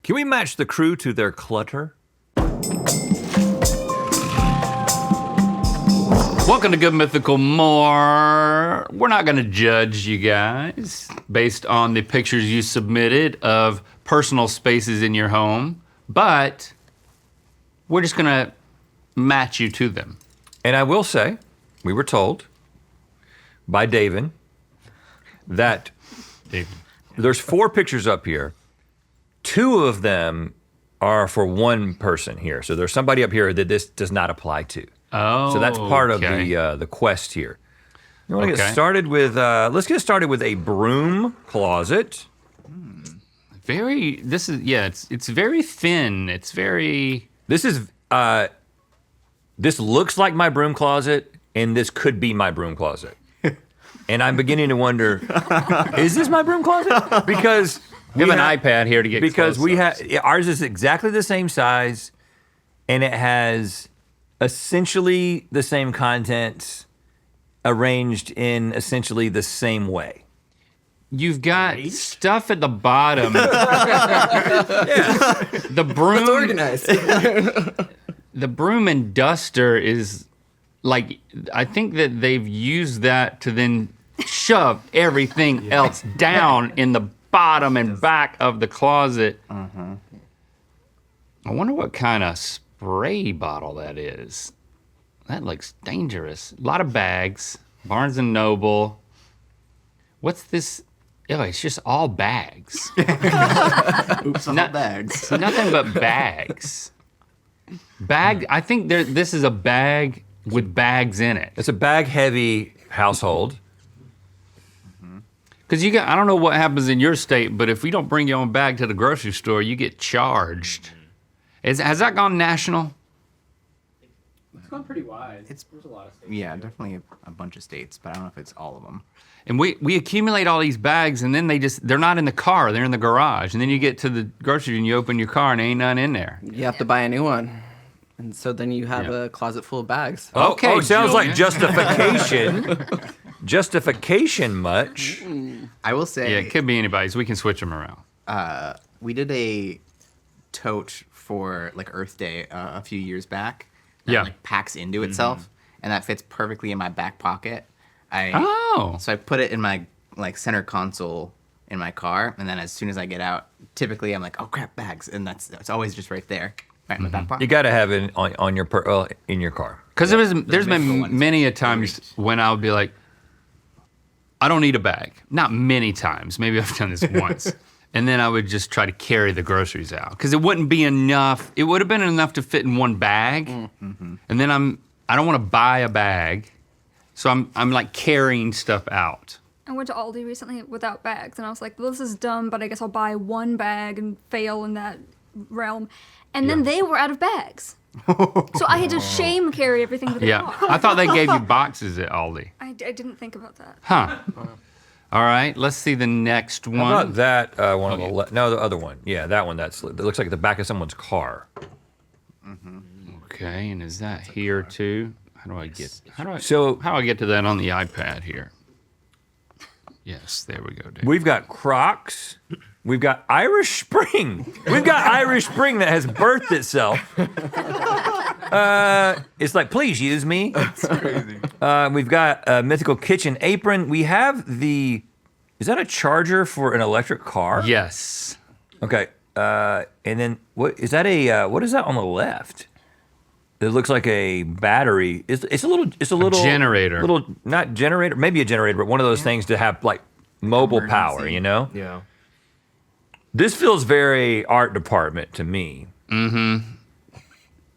Can we match the crew to their clutter? Welcome to Good Mythical More. We're not gonna judge you guys based on the pictures you submitted of personal spaces in your home, but we're just gonna match you to them. And I will say, we were told by David that there's 4 pictures up here. 2 of them are for one person here. So there's somebody up here that this does not apply to. Oh, so that's part okay. of the quest here. You want to get started with, let's get started with a broom closet. It's very thin. It's very... This looks like my broom closet, and this could be my broom closet. And I'm beginning to wonder, is this my broom closet? Because we have an iPad here to get ours is exactly the same size, and it has essentially the same contents arranged in essentially the same way. You've got stuff at the bottom. The broom. It's organized. The broom and duster is like, I think that they've used that to then shove everything else down in the bottom and back of the closet. I wonder what kind of spray bottle that is. That looks dangerous. A lot of bags. Barnes & Noble. What's this? Oh, it's just all bags. Oops, all bags. Nothing but bags. I think this is a bag with bags in it. It's a bag-heavy household. Because I don't know what happens in your state, but if you don't bring your own bag to the grocery store, you get charged. Has that gone national? It's gone pretty wide. There's a lot of states. Yeah, definitely a bunch of states, but I don't know if it's all of them. And we accumulate all these bags, and then they're not in the car, they're in the garage. And then you get to the grocery and you open your car and ain't none in there. You have to buy a new one. And so then you have a closet full of bags. Okay, sounds Julian. like justification. Justification much. I will say. Yeah, it could be anybody's. We can switch them around. We did a tote for like Earth Day a few years back. That like packs into itself, and that fits perfectly in my back pocket. So I put it in my like center console in my car, and then as soon as I get out, typically I'm like, oh crap, bags, and it's always just right there, right in my back pocket. You got to have it on your in your car. Because there's been many a times when I would be like, I don't need a bag. Not many times. Maybe I've done this once. And then I would just try to carry the groceries out because it wouldn't be enough. It would have been enough to fit in one bag. And then I don't want to buy a bag. So I'm like carrying stuff out. I went to Aldi recently without bags, and I was like, well, this is dumb, but I guess I'll buy one bag and fail in that realm. And then they were out of bags. So I had to shame carry everything to the car. I thought they gave you boxes at Aldi. I didn't think about that. Huh. All right, let's see the next one. How about that one on the left? No, the other one. Yeah, that one. That looks like the back of someone's car. Okay, and is that here too? How do I get to that on the iPad here? Yes, there we go, Dave. We've got Crocs. We've got Irish Spring. We've got Irish Spring that has birthed itself. It's like, please use me. That's crazy. We've got a Mythical kitchen apron. We have is that a charger for an electric car? Yes. Okay. And then what is that on the left? It looks like a battery. It's a little generator. Not generator, maybe a generator, but one of those things to have like mobile power, you know? Yeah. This feels very art department to me.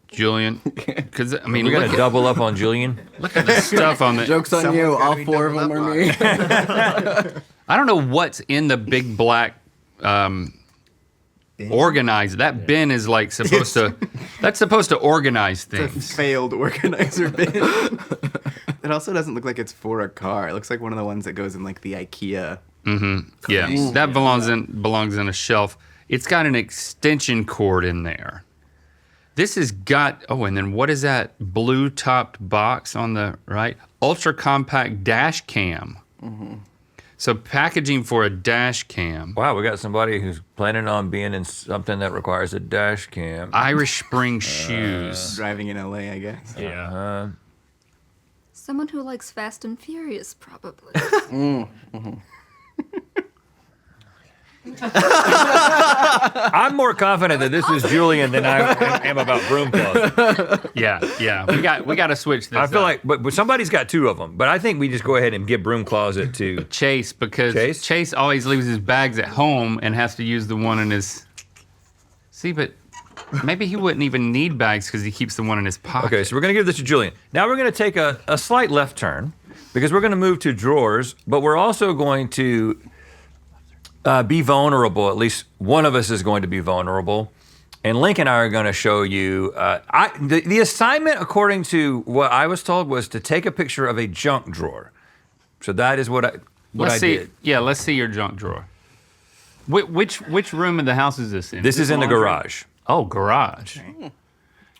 Julian, because I mean, We're gonna double up on Julian. Look at the stuff on the. Joke's on you, all 4 of them are me. I don't know what's in the big black organizer. That bin is like supposed to. That's supposed to organize It's a things. failed organizer bin. It also doesn't look like it's for a car. It looks like one of the ones that goes in like the IKEA. Yeah, that belongs in a shelf. It's got an extension cord in there. This has got, and then what is that blue topped box on the right? Ultra compact dash cam. So packaging for a dash cam. Wow, we got somebody who's planning on being in something that requires a dash cam. Irish Spring shoes. Driving in LA, I guess. Yeah. Someone who likes Fast and Furious, probably. I'm more confident that this is Julian than I am about broom closet. Yeah. We got to switch this. I feel up. like, but somebody's got two of them. But I think we just go ahead and give broom closet to. Chase, because Chase? Chase always leaves his bags at home and has to use the one in his. See, but maybe he wouldn't even need bags because he keeps the one in his pocket. Okay, so we're gonna give this to Julian. Now we're gonna take a slight left turn because we're gonna move to drawers, but we're also going to be vulnerable. At least one of us is going to be vulnerable. And Link and I are going to show you. The assignment, according to what I was told, was to take a picture of a junk drawer. So that is what I did. Yeah, let's see your junk drawer. Which room in the house is this in? This is in the garage. Oh, garage.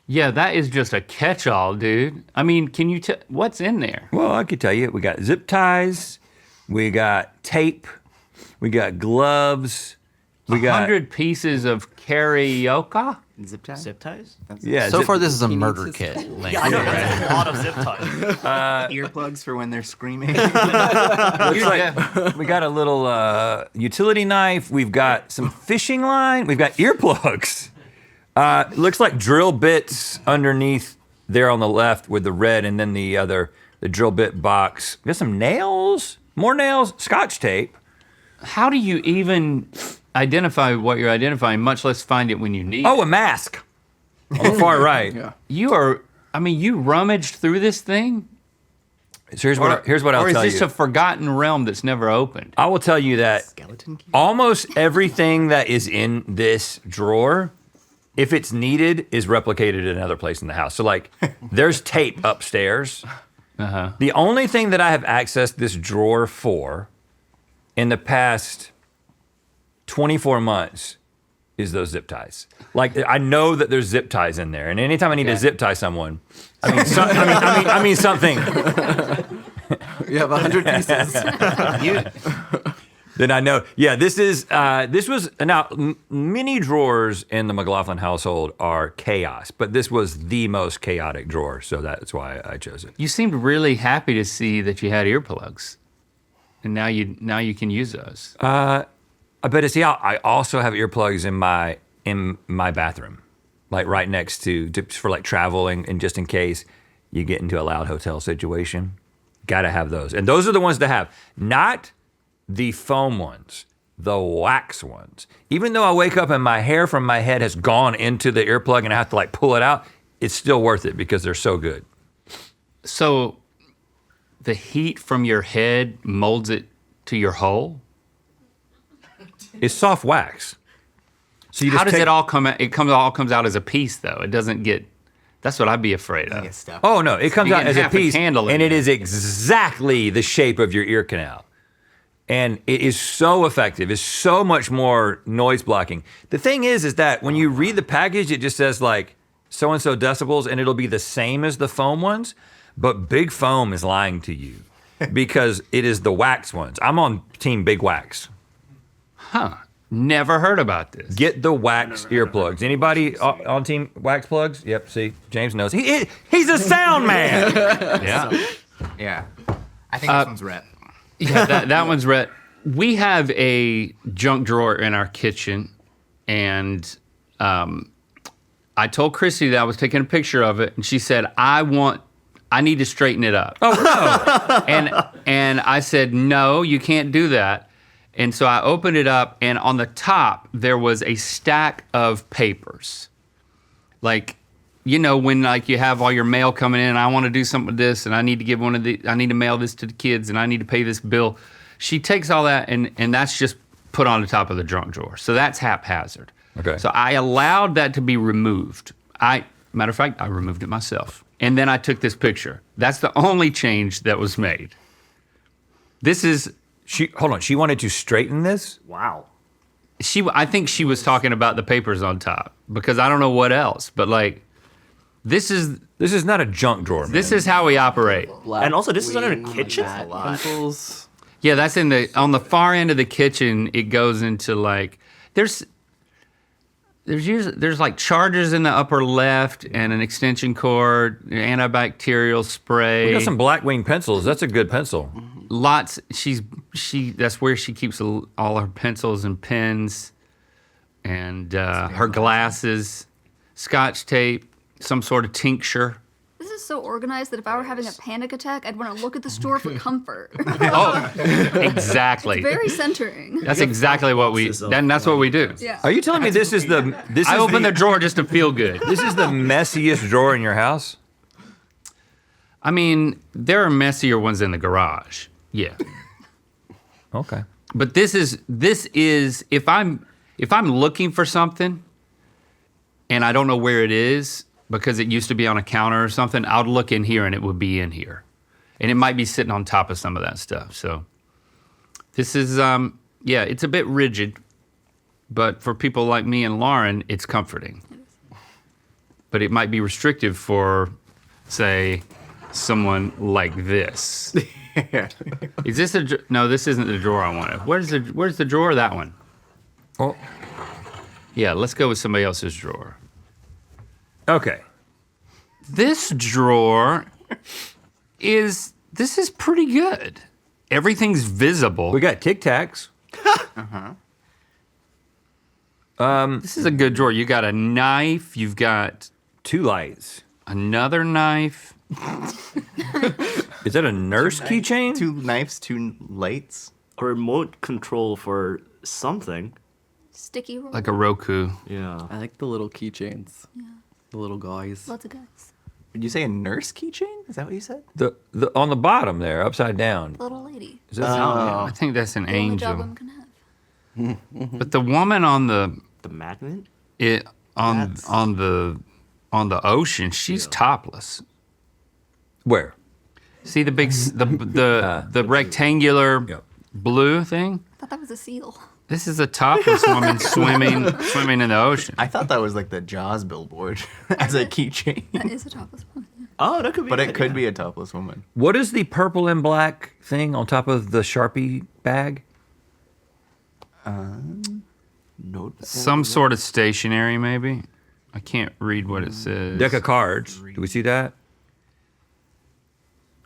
Yeah, that is just a catch-all, dude. I mean, can you tell what's in there? Well, I could tell you. We got zip ties. We got tape. We got gloves. We got 100 pieces of karaoke. Zip tie? Zip ties? yeah. So zip- far, this is a He murder needs kit. his- Link. Yeah, I know. That's a lot of zip ties. Earplugs for when they're screaming. looks like we got a little utility knife. We've got some fishing line. We've got earplugs. Looks like drill bits underneath there on the left with the red, and then the drill bit box. We got some nails, more nails, Scotch tape. How do you even identify what you're identifying, much less find it when you need Oh, it? a mask on the far right. You rummaged through this thing? So here's what I'll Or is tell this you. a forgotten realm that's never opened? I will tell you that Skeleton key? almost everything that is in this drawer, if it's needed, is replicated in another place in the house. So like, there's tape upstairs. The only thing that I have accessed this drawer for in the past 24 months is those zip ties. Like, I know that there's zip ties in there, and anytime I need to zip tie someone, I mean something. You have 100 pieces. Then I know. Yeah, this was now many drawers in the McLaughlin household are chaos, but this was the most chaotic drawer, so that's why I chose it. You seemed really happy to see that you had earplugs. And now you can use those. I bet see, I also have earplugs in my bathroom, like right next to for like traveling and just in case you get into a loud hotel situation. Gotta have those, and those are the ones to have, not the foam ones, the wax ones. Even though I wake up and my hair from my head has gone into the earplug and I have to like pull it out, it's still worth it because they're so good. So the heat from your head molds it to your hole? It's soft wax. So you How just does take- it all come out? All comes out as a piece though. It doesn't get, that's what I'd be afraid of. Get stuff. Oh no, it comes You out get as a half a piece, candle in and it there. is exactly the shape of your ear canal. And it is so effective. It's so much more noise blocking. The thing is that when you read the package, it just says like so-and-so decibels, and it'll be the same as the foam ones, but Big Foam is lying to you because it is the wax ones. I'm on team Big Wax. Huh. Never heard about this. Get the wax earplugs. Anybody on team wax plugs? Yep, see, James knows. He's a sound man. Yeah. Yeah. I think this one's rep. Yeah, that one's red. We have a junk drawer in our kitchen, and I told Christy that I was taking a picture of it, and she said, I need to straighten it up. Oh no. And I said, no, you can't do that. And so I opened it up, and on the top, there was a stack of papers. Like, you know, when like you have all your mail coming in, and I want to do something with this, and I need to give I need to mail this to the kids, and I need to pay this bill. She takes all that, and that's just put on the top of the junk drawer. So that's haphazard. Okay. So I allowed that to be removed. Matter of fact, I removed it myself. And then I took this picture. That's the only change that was made. This is, Hold on. She wanted to straighten this? Wow. I think she was talking about the papers on top, because I don't know what else, but like, this is not a junk drawer, man. how we operate. Black And also, this is under the wing, kitchen? matte pencils. Yeah, that's on the far end of the kitchen. It goes into like there's like chargers in the upper left and an extension cord, antibacterial spray. We got some Blackwing pencils. That's a good pencil. Lots. That's where she keeps all her pencils and pens, and her glasses, Scotch tape, some sort of tincture. This is so organized that if I were having a panic attack, I'd want to look at the store for comfort. Oh, exactly. Very centering. That's exactly what that's what we do. Yeah. Are you telling me this is I open the drawer just to feel good. This is the messiest drawer in your house? I mean, there are messier ones in the garage. Yeah. Okay. But this is if I'm looking for something and I don't know where it is because it used to be on a counter or something, I'll look in here and it would be in here. And it might be sitting on top of some of that stuff. So this is it's a bit rigid, but for people like me and Lauren, it's comforting. But it might be restrictive for, say, someone like this. Is this no, this isn't the drawer I wanted. Where's the drawer? That one. Oh. Yeah, let's go with somebody else's drawer. Okay. This drawer is pretty good. Everything's visible. We got Tic Tacs. This is a good drawer. You got a knife, you've got 2 lights. another knife. Is that a nurse keychain? 2 knives, 2 lights. A remote control for something. Sticky roll. Like a Roku. Yeah. I like the little keychains. Yeah. The little guys. Lots of guys. Did you say a nurse keychain? Is that what you said? The on the bottom there, upside down. The little lady. Is that I think that's an The only job angel. women can have. But the woman on the magnet? on the ocean, she's topless. where? See the big the rectangular Yep. blue thing? I thought that was a seal. This is a topless woman swimming in the ocean. I thought that was like the Jaws billboard as a keychain. That is a topless one. Yeah. Oh, that could be. But it could be a topless woman. What is the purple and black thing on top of the Sharpie bag? Note. Some sort of stationery, maybe. I can't read what it says. Deck of cards. Do we see that?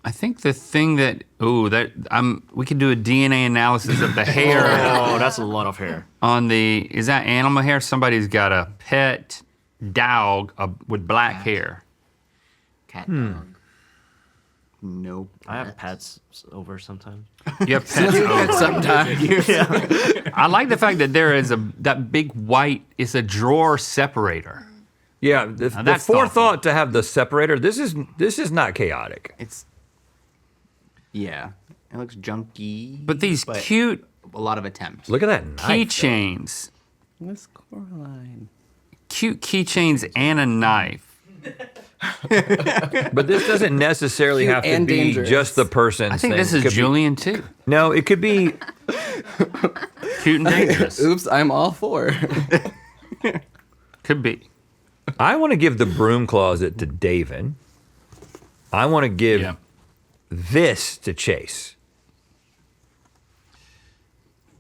I think the thing we could do a DNA analysis of the hair Oh, that's a lot of hair. on is that animal hair? Somebody's got a pet dog with black hair. Cat dog. Nope. I have pets over sometimes. You have pets over. Sometimes. I like the fact that there is that big white, it's a drawer separator. Yeah, the that's forethought to have the separator. This is not chaotic. It's. Yeah. It looks junky. But these cute A lot of attempts. Look at that knife. keychains, Miss Coraline. cute keychains and a knife. But this doesn't necessarily Cute have to and be dangerous. just the person's I think thing. this It is could be- Julian too. No, it could be. Cute and dangerous. Oops, I'm all for. Could be. I want to give the broom closet to David. I want to give Yeah. this to Chase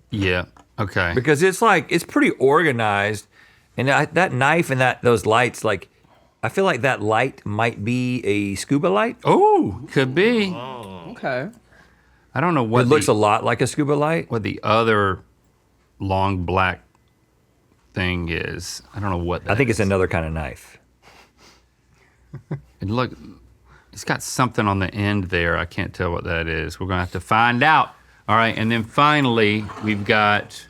Yeah. Okay. because it's pretty organized, and that knife and those lights, like, I feel like that light might be a scuba light. Oh, could be. Okay. I don't know It what looks a lot like a scuba light. what the other long black thing is. I don't know what that I think it's is. another kind of knife. It's got something on the end there. I can't tell what that is. We're going to have to find out. All right, and then finally, we've got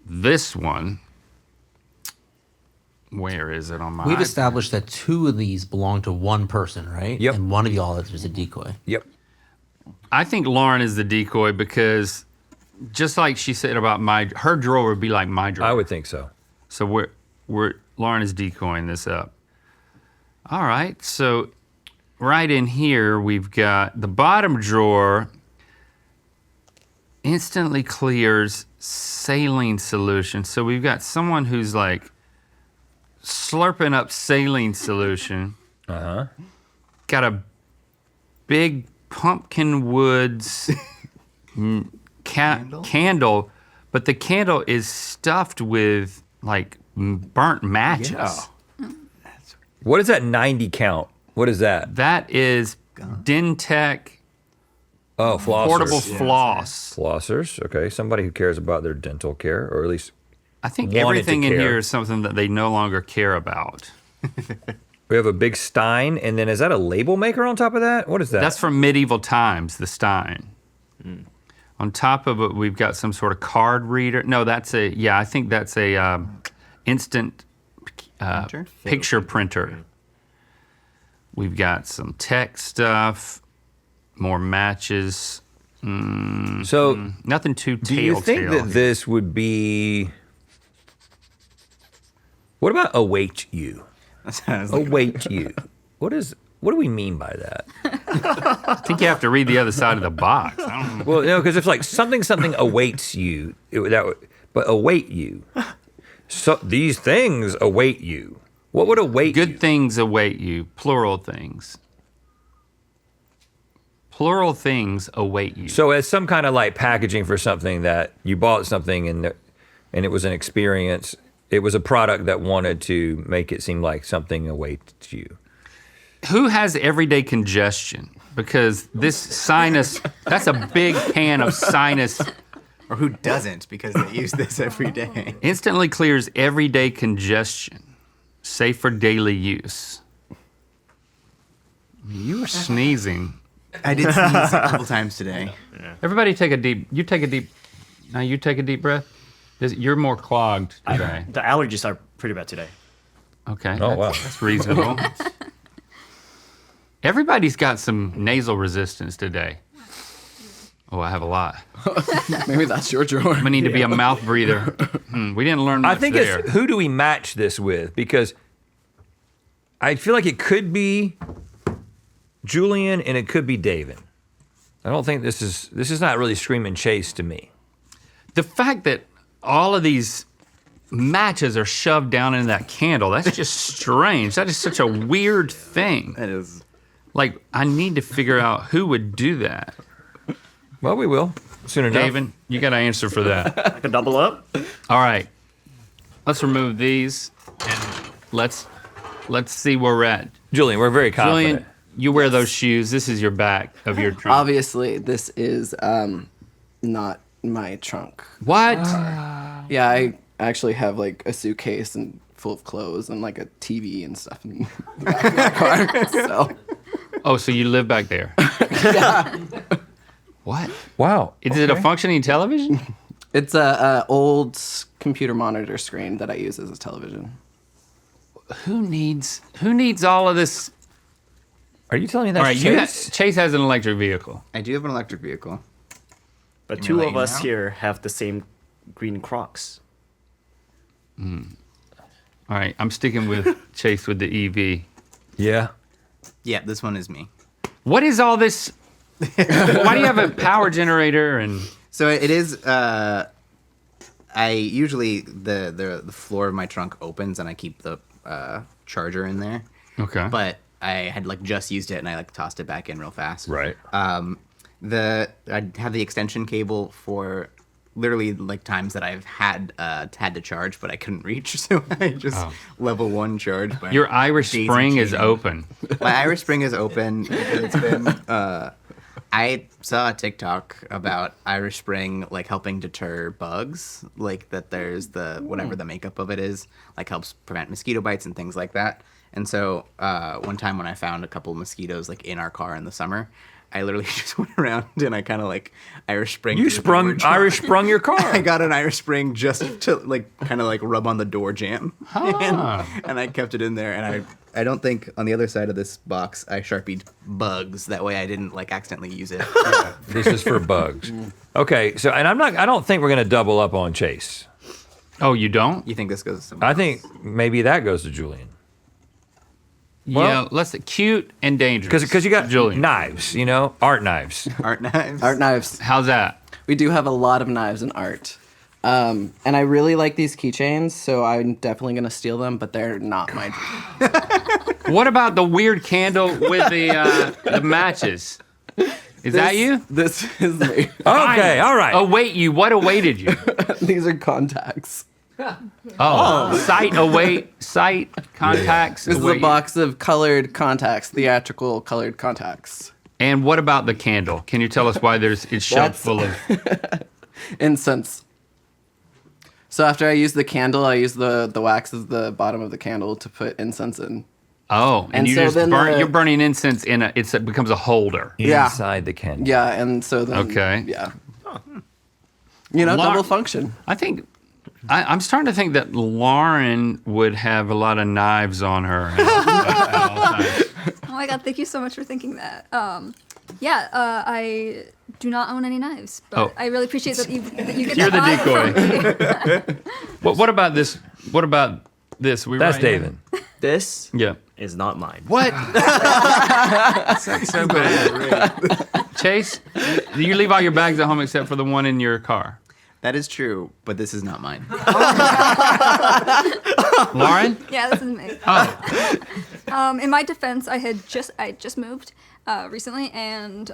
this one. Where is it on my We've iPad? established that 2 of these belong to one person, right? Yep. And one of y'all is a decoy. Yep. I think Lauren is the decoy because just like she said about her drawer would be like my drawer. I would think so. So Lauren is decoying this up. All right, so right in here we've got the bottom drawer instantly clears saline solution. So we've got someone who's like slurping up saline solution. Got a big pumpkin woods candle, but the candle is stuffed with like burnt matches. Yeah. What is that 90 count? What is that? That is Dentec Oh, flossers. portable floss. Flossers. Okay, somebody who cares about their dental care, or at least I think wanted to everything in care. here is something that they no longer care about. We have a big Stein, and then is that a label maker on top of that? What is that? That's from medieval times, the Stein. On top of it, we've got some sort of card reader. No, I think that's a instant picture printer. We've got some tech stuff, more matches. So, Nothing too do you think telltale. that this would be? What about await you? Await you. What do we mean by that? I think you have to read the other side of the box. I don't know. Well, because it's like something awaits you. But await you. So these things await you. What would await you? Good things await you. Plural things. Plural things await you. So as some kind of like packaging for something that you bought something and it was an experience. It was a product that wanted to make it seem like something awaits you. Who has everyday congestion? Because this sinus, that's a big pan of sinus. Or who doesn't, because they use this every day. Instantly clears everyday congestion, safe for daily use. You were sneezing. I did sneeze a couple times today. Everybody take a deep breath. You're more clogged today. The allergies are pretty bad today. Okay. Oh, wow. That's reasonable. Everybody's got some nasal resistance today. Oh, I have a lot. Maybe that's your drawer. I'm gonna need to be a mouth breather. We didn't learn much I think there. it's who do we match this with? Because I feel like it could be Julian and it could be David. I don't think this is not really screaming Chase to me. The fact that all of these matches are shoved down in that candle, that's just strange. That is such a weird thing. That is. Like, I need to figure out who would do that. Well, we will soon enough. David, you got to answer for that. I can double up. All right. Let's remove these and let's see where we're at. Julian, we're very confident. Julian, you wear those shoes. This is your back of your trunk. Obviously, this is not my trunk. What? Yeah, I actually have like a suitcase and full of clothes and like a TV and stuff in the back of my car. So Oh, so you live back there? What? Wow. Is it a functioning television? it's a old computer monitor screen that I use as a television. Who needs all of this? Are you telling me All that's right, Chase? Chase has an electric vehicle. I do have an electric vehicle. But You two mean of like us now? here have the same green Crocs. All right, I'm sticking with Chase with the EV. Yeah. Yeah, this one is me. What is all this? Why do you have a power generator and? So it is. I usually the floor of my trunk opens and I keep the charger in there. Okay. But I had like just used it and I like tossed it back in real fast. Right. I have the extension cable for literally like times that I've had to charge but I couldn't reach, so I just level 1 charge. By Your Irish daisy spring is chaining. open. My Irish spring is open. It's been. I saw a TikTok about Irish Spring like helping deter bugs, like that there's the whatever the makeup of it is, like helps prevent mosquito bites and things like that. And so one time when I found a couple of mosquitoes like in our car in the summer, I literally just went around and I kind of like Irish Spring. You Irish sprung your car. I got an Irish Spring just to like kind of like rub on the door jamb, and I kept it in there. And I don't think on the other side of this box I Sharpied bugs. That way I didn't like accidentally use it. This is for bugs. Okay, so and I don't think we're gonna double up on Chase. Oh, you don't? You think this goes? To someone I think maybe that goes to Julian. Yeah, let's cute and dangerous. Because you got Julian. knives, you know, art knives. art knives? Art knives. How's that? We do have a lot of knives in art. And I really like these keychains, so I'm definitely going to steal them, but they're not my dream. What about the weird candle with the matches? Is that you? This is me. Okay, all right. Await you. What awaited you? These are contacts. Sight contacts. This is a box of colored contacts, theatrical colored contacts. And what about the candle? Can you tell us why it's shelved full of Incense. So after I use the candle, I use the wax as the bottom of the candle to put incense in. Oh, and you so just then burn. You're burning incense in it becomes a holder. Yeah. Inside the candle. Yeah, and so then Okay. Yeah. You know, double function. I think I'm starting to think that Lauren would have a lot of knives on her at all times. Oh my god, thank you so much for thinking that. I do not own any knives, but I really appreciate that you get You're the that vibe from me. What about this? What about this? That's David. This Yeah. is not mine. What? That's so bad. Chase, you leave all your bags at home except for the one in your car. That is true, but this is not mine. Lauren? Yeah, this is me. Oh. In my defense, I just moved recently, and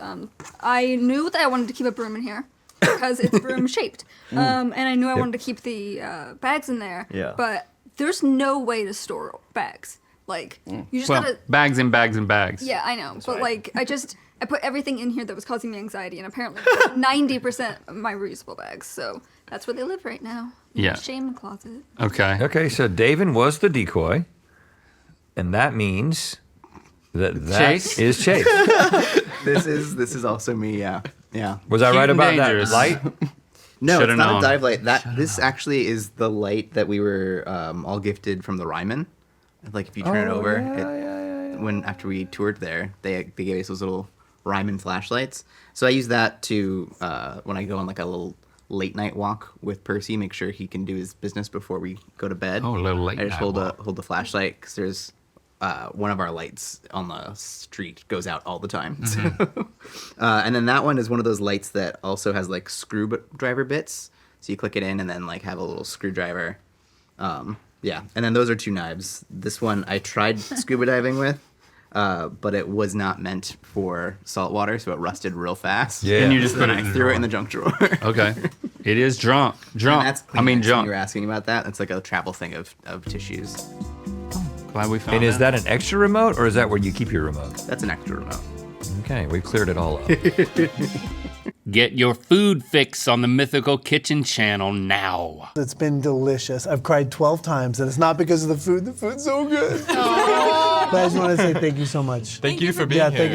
I knew that I wanted to keep a broom in here because it's broom shaped, and I knew I wanted to keep the bags in there. Yeah. But there's no way to store bags. Like you just gotta. Bags and bags and bags. Yeah, I know, but like I put everything in here that was causing me anxiety, and apparently 90% of my reusable bags. So that's where they live right now. In Yeah. the shame closet. Okay. Okay, so David was the decoy, and that means that Chase? is Chase. This is also me. Yeah. Was I Cute right and about dangerous. that light? No, Shoulda it's not known. a dive light. This actually is the light that we were all gifted from the Ryman. Like if you turn it over, when after we toured there, they gave us those little Ryman flashlights. So I use that to when I go on like a little late night walk with Percy, make sure he can do his business before we go to bed. Oh, a little late I just night hold the flashlight because there's one of our lights on the street goes out all the time. Mm-hmm. So, and then that one is one of those lights that also has like screwdriver bits. So you click it in and then like have a little screwdriver. Yeah, and then those are two knives. This one I tried scuba diving with, but it was not meant for salt water, so it rusted real fast. Yeah. And you just So put then it I in threw the it in the junk drawer. Okay. It is drunk. Drunk. That's I mean Kleenex, when junk. you were asking about that. It's like a travel thing of tissues. Glad we found And is that an extra remote, or is that where you keep your remote? That's an extra remote. Okay, we've cleared it all up. Get your food fix on the Mythical Kitchen channel now. It's been delicious. I've cried 12 times, and it's not because of the food. The food's so good. But I just want to say thank you so much. Thank you for being here. Thank you